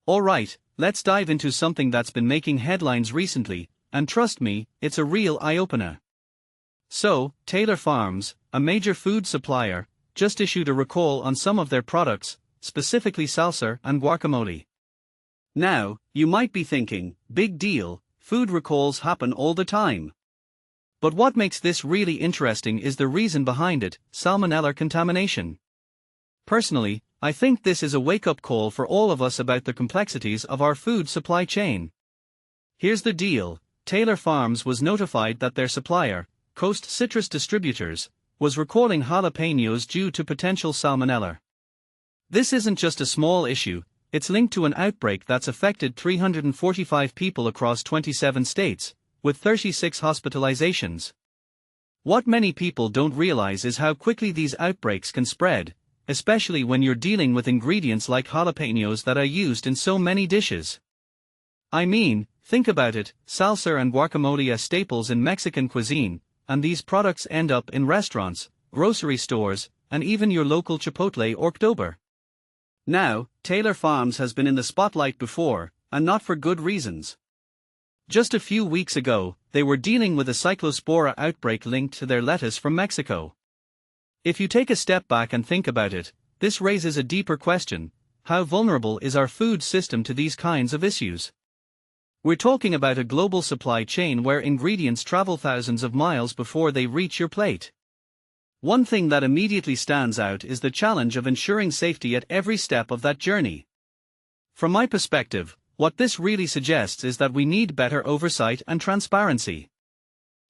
Alright, let's dive into something that's been making headlines recently, and trust me, it's a real eye-opener. So, Taylor Farms, a major food supplier, just issued a recall on some of their products, specifically salsa and guacamole. Now, you might be thinking, big deal, food recalls happen all the time. But what makes this really interesting is the reason behind it: Salmonella contamination. Personally, I think this is a wake-up call for all of us about the complexities of our food supply chain. Here's the deal: Taylor Farms was notified that their supplier, Coast Citrus Distributors, was recalling jalapenos due to potential salmonella. This isn't just a small issue, it's linked to an outbreak that's affected 345 people across 27 states, with 36 hospitalizations. What many people don't realize is how quickly these outbreaks can spread, especially when you're dealing with ingredients like jalapenos that are used in so many dishes. I mean, think about it: salsa and guacamole are staples in Mexican cuisine, and these products end up in restaurants, grocery stores, and even your local Chipotle or Qdoba. Now, Taylor Farms has been in the spotlight before, and not for good reasons. Just a few weeks ago, they were dealing with a cyclospora outbreak linked to their lettuce from Mexico. If you take a step back and think about it, this raises a deeper question: how vulnerable is our food system to these kinds of issues? We're talking about a global supply chain where ingredients travel thousands of miles before they reach your plate. One thing that immediately stands out is the challenge of ensuring safety at every step of that journey. From my perspective, what this really suggests is that we need better oversight and transparency.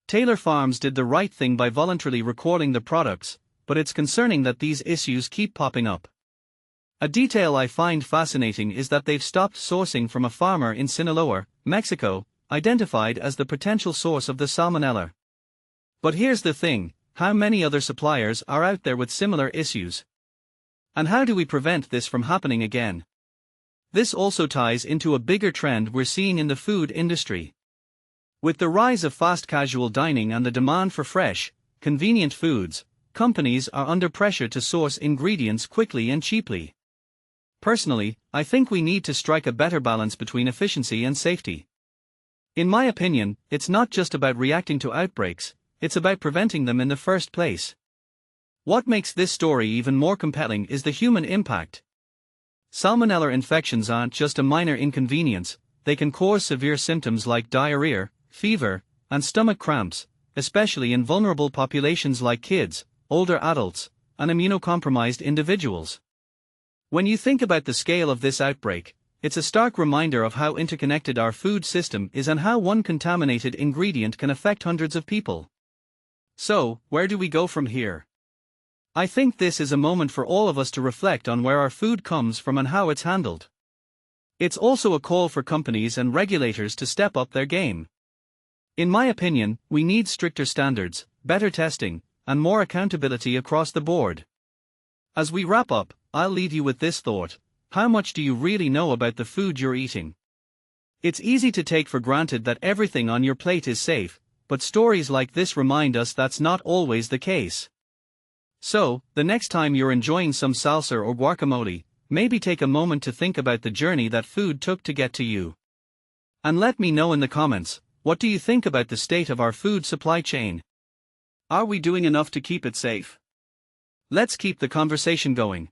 Taylor Farms did the right thing by voluntarily recalling the products, but it's concerning that these issues keep popping up. A detail I find fascinating is that they've stopped sourcing from a farmer in Sinaloa, Mexico, identified as the potential source of the salmonella. But here's the thing: how many other suppliers are out there with similar issues? And how do we prevent this from happening again? This also ties into a bigger trend we're seeing in the food industry. With the rise of fast casual dining and the demand for fresh, convenient foods, companies are under pressure to source ingredients quickly and cheaply. Personally, I think we need to strike a better balance between efficiency and safety. In my opinion, it's not just about reacting to outbreaks, it's about preventing them in the first place. What makes this story even more compelling is the human impact. Salmonella infections aren't just a minor inconvenience, they can cause severe symptoms like diarrhea, fever, and stomach cramps, especially in vulnerable populations like kids, older adults, and immunocompromised individuals. When you think about the scale of this outbreak, it's a stark reminder of how interconnected our food system is and how one contaminated ingredient can affect hundreds of people. So, where do we go from here? I think this is a moment for all of us to reflect on where our food comes from and how it's handled. It's also a call for companies and regulators to step up their game. In my opinion, we need stricter standards, better testing, and more accountability across the board. As we wrap up, I'll leave you with this thought: how much do you really know about the food you're eating? It's easy to take for granted that everything on your plate is safe, but stories like this remind us that's not always the case. So, the next time you're enjoying some salsa or guacamole, maybe take a moment to think about the journey that food took to get to you. And let me know in the comments, what do you think about the state of our food supply chain? Are we doing enough to keep it safe? Let's keep the conversation going.